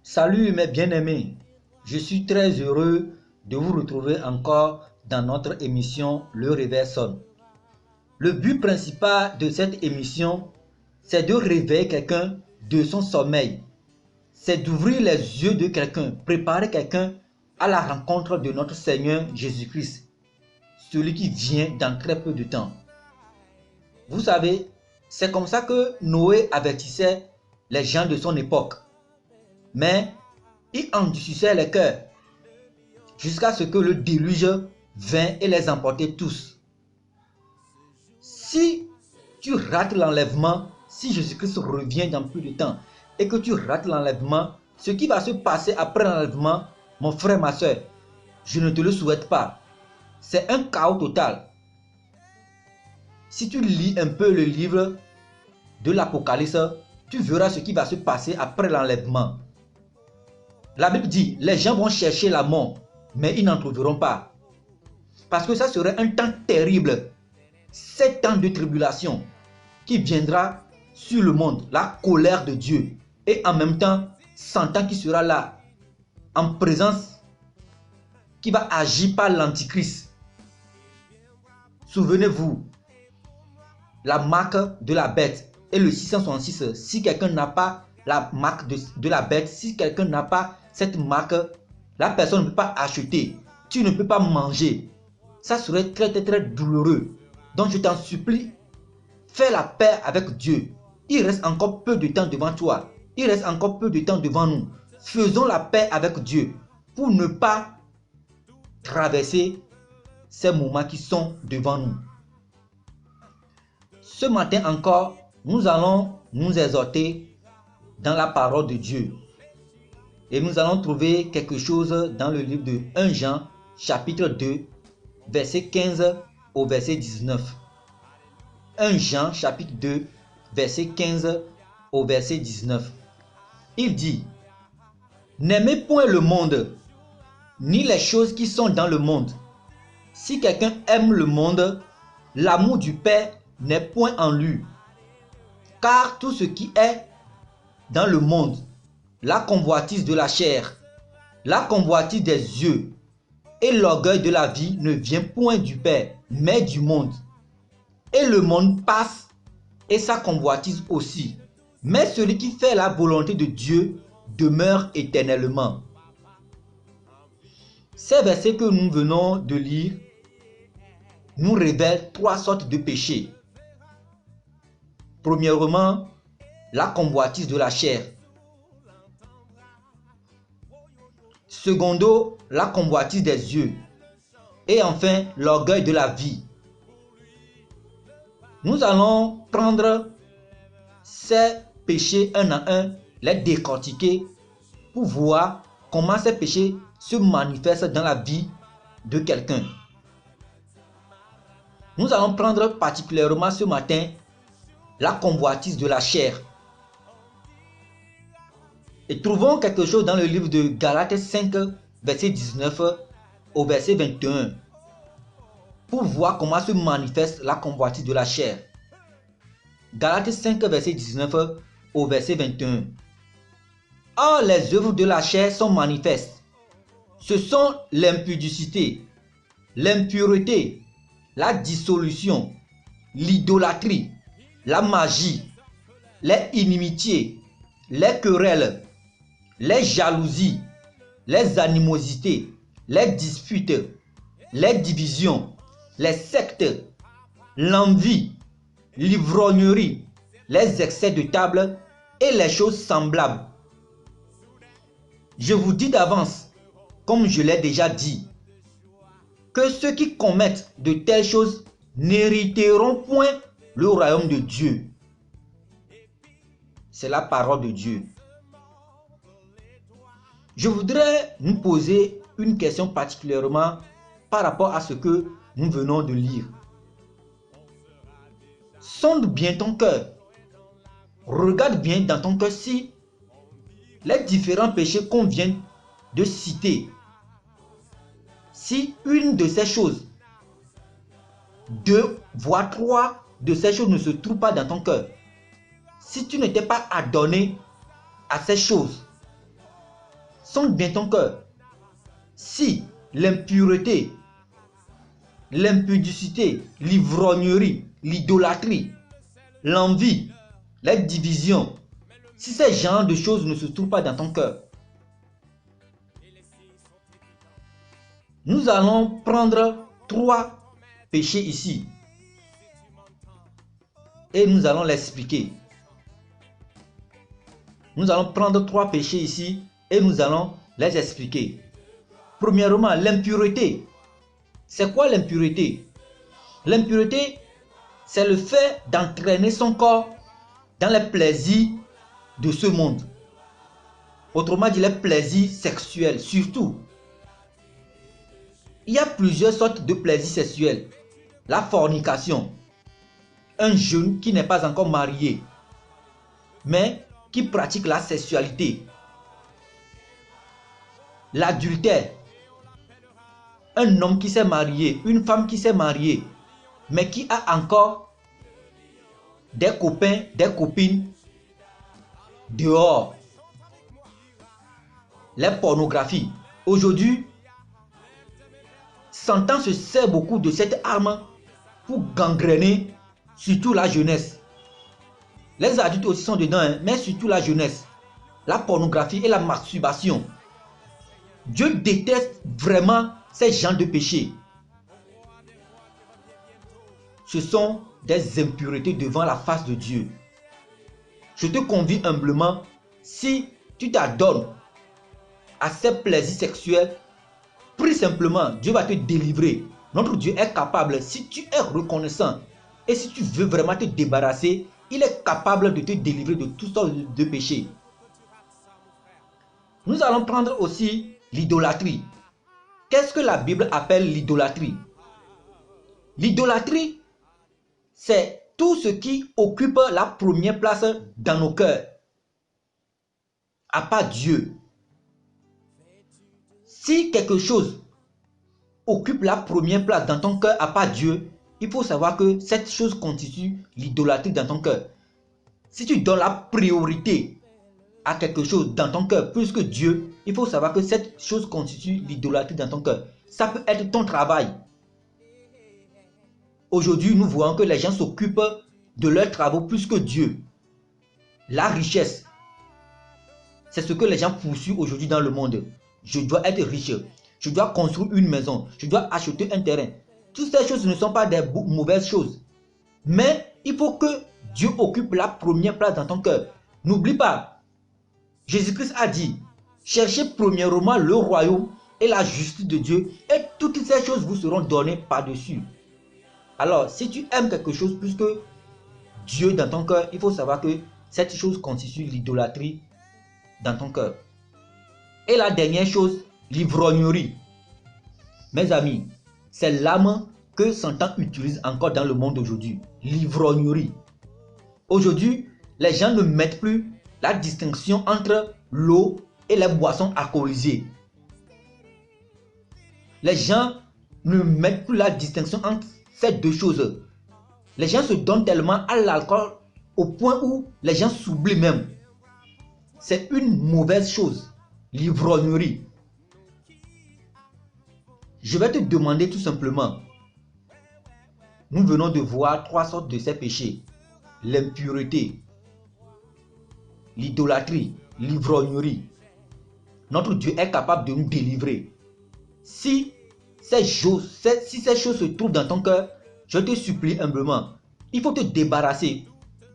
Salut mes bien-aimés, je suis très heureux de vous retrouver encore dans notre émission Le Réveil sonne. Le but principal de cette émission, c'est de réveiller quelqu'un de son sommeil. C'est d'ouvrir les yeux de quelqu'un, préparer quelqu'un à la rencontre de notre Seigneur Jésus-Christ, celui qui vient dans très peu de temps. Vous savez, c'est comme ça que Noé avertissait les gens de son époque. Mais il endurcissait les cœurs jusqu'à ce que le déluge vint et les emportait tous. Si tu rates l'enlèvement, si Jésus-Christ revient dans peu de temps et que tu rates l'enlèvement, ce qui va se passer après l'enlèvement, mon frère, ma soeur, je ne te le souhaite pas. C'est un chaos total. Si tu lis un peu le livre de l'Apocalypse, tu verras ce qui va se passer après l'enlèvement. La Bible dit, les gens vont chercher la mort, mais ils n'en trouveront pas. Parce que ça serait un temps terrible. 7 ans de tribulation qui viendra sur le monde, la colère de Dieu. Et en même temps, Satan qui sera là, en présence, qui va agir par l'Antichrist. Souvenez-vous, la marque de la bête et le 666. Si quelqu'un n'a pas la marque de la bête, si quelqu'un n'a pas cette marque, la personne ne peut pas acheter. Tu ne peux pas manger. Ça serait très douloureux. Donc je t'en supplie, fais la paix avec Dieu. Il reste encore peu de temps devant toi. Il reste encore peu de temps devant nous. Faisons la paix avec Dieu pour ne pas traverser ces moments qui sont devant nous. Ce matin encore, nous allons nous exhorter dans la parole de Dieu. Et nous allons trouver quelque chose dans le livre de 1 Jean, chapitre 2, verset 15 au verset 19. 1 Jean, chapitre 2, verset 15 au verset 19. Il dit, « N'aimez point le monde, ni les choses qui sont dans le monde. Si quelqu'un aime le monde, l'amour du Père n'est point en lui. Car tout ce qui est dans le monde, la convoitise de la chair, la convoitise des yeux et l'orgueil de la vie ne vient point du Père, mais du monde. Et le monde passe et sa convoitise aussi. Mais celui qui fait la volonté de Dieu demeure éternellement. » Ces versets que nous venons de lire nous révèlent 3 sortes de péchés. Premièrement, la convoitise de la chair. Secondo, la convoitise des yeux. Et enfin, l'orgueil de la vie. Nous allons prendre ces péchés un à un, les décortiquer pour voir comment ces péchés se manifestent dans la vie de quelqu'un. Nous allons prendre particulièrement ce matin la convoitise de la chair. Et trouvons quelque chose dans le livre de Galates 5, verset 19 au verset 21, pour voir comment se manifeste la convoitise de la chair. Galates 5, verset 19 au verset 21. Or, les œuvres de la chair sont manifestes. Ce sont l'impudicité, l'impureté, la dissolution, l'idolâtrie, la magie, les inimitiés, les querelles, les jalousies, les animosités, les disputes, les divisions, les sectes, l'envie, l'ivrognerie, les excès de table et les choses semblables. Je vous dis d'avance, comme je l'ai déjà dit, que ceux qui commettent de telles choses n'hériteront point le royaume de Dieu. C'est la parole de Dieu. Je voudrais nous poser une question particulièrement par rapport à ce que nous venons de lire. Sonde bien ton cœur. Regarde bien dans ton cœur si les différents péchés qu'on vient de citer, si une de ces choses, 2 voire 3 de ces choses ne se trouvent pas dans ton cœur, si tu n'étais pas adonné à ces choses, sonde bien ton cœur. Si l'impureté, l'impudicité, l'ivrognerie, l'idolâtrie, l'envie, les divisions, si ces genres de choses ne se trouvent pas dans ton cœur, nous allons prendre 3 péchés ici et nous allons l'expliquer. Nous allons prendre 3 péchés ici et nous allons les expliquer. Premièrement, l'impureté. C'est quoi l'impureté? L'impureté, c'est le fait d'entraîner son corps dans les plaisirs de ce monde. Autrement dit, les plaisirs sexuels, surtout. Il y a plusieurs sortes de plaisirs sexuels. La fornication. Un jeune qui n'est pas encore marié, mais qui pratique la sexualité. L'adultère. Un homme qui s'est marié, une femme qui s'est mariée, mais qui a encore des copains, des copines dehors. Les pornographies. Aujourd'hui, Satan se sert beaucoup de cette arme pour gangréner surtout la jeunesse. Les adultes aussi sont dedans, hein, mais surtout la jeunesse. La pornographie et la masturbation. Dieu déteste vraiment ces genres de péchés. Ce sont des impuretés devant la face de Dieu. Je te convie humblement, si tu t'adonnes à ces plaisirs sexuels, prie simplement, Dieu va te délivrer. Notre Dieu est capable, si tu es reconnaissant et si tu veux vraiment te débarrasser, il est capable de te délivrer de toutes sortes de péchés. Nous allons prendre aussi l'idolâtrie. Qu'est-ce que la Bible appelle l'idolâtrie? L'idolâtrie, c'est tout ce qui occupe la première place dans nos cœurs, à part Dieu. Si quelque chose occupe la première place dans ton cœur à part Dieu, il faut savoir que cette chose constitue l'idolâtrie dans ton cœur. Si tu donnes la priorité à quelque chose dans ton cœur plus que Dieu, il faut savoir que cette chose constitue l'idolâtrie dans ton cœur. Ça peut être ton travail. Aujourd'hui, nous voyons que les gens s'occupent de leurs travaux plus que Dieu. La richesse, c'est ce que les gens poursuivent aujourd'hui dans le monde. Je dois être riche, je dois construire une maison, je dois acheter un terrain. Toutes ces choses ne sont pas des mauvaises choses. Mais il faut que Dieu occupe la première place dans ton cœur. N'oublie pas, Jésus-Christ a dit, cherchez premièrement le royaume et la justice de Dieu et toutes ces choses vous seront données par-dessus. Alors, si tu aimes quelque chose plus que Dieu dans ton cœur, il faut savoir que cette chose constitue l'idolâtrie dans ton cœur. Et la dernière chose, l'ivrognerie. Mes amis, c'est l'arme que Satan utilise encore dans le monde d'aujourd'hui. L'ivrognerie. Aujourd'hui, les gens ne mettent plus la distinction entre l'eau et les boissons alcoolisées. Les gens ne mettent plus la distinction entre ces deux choses. Les gens se donnent tellement à l'alcool au point où les gens s'oublient même. C'est une mauvaise chose, l'ivrognerie. Je vais te demander tout simplement, nous venons de voir 3 sortes de ces péchés. L'impureté, l'idolâtrie, l'ivrognerie. Notre Dieu est capable de nous délivrer. Si ces choses se trouvent dans ton cœur, je te supplie humblement, il faut te débarrasser.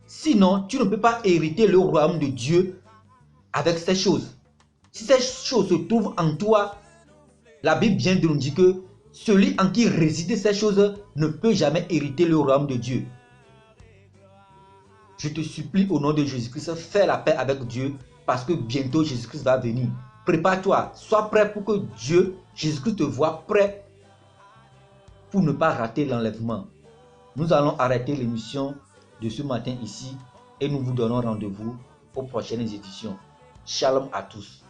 Sinon, tu ne peux pas hériter le royaume de Dieu avec ces choses. Si ces choses se trouvent en toi, la Bible vient de nous dire que celui en qui résident ces choses ne peut jamais hériter le royaume de Dieu. Je te supplie au nom de Jésus-Christ, fais la paix avec Dieu parce que bientôt Jésus-Christ va venir. Prépare-toi, sois prêt pour que Dieu, Jésus-Christ te voie prêt pour ne pas rater l'enlèvement. Nous allons arrêter l'émission de ce matin ici et nous vous donnons rendez-vous aux prochaines éditions. Shalom à tous.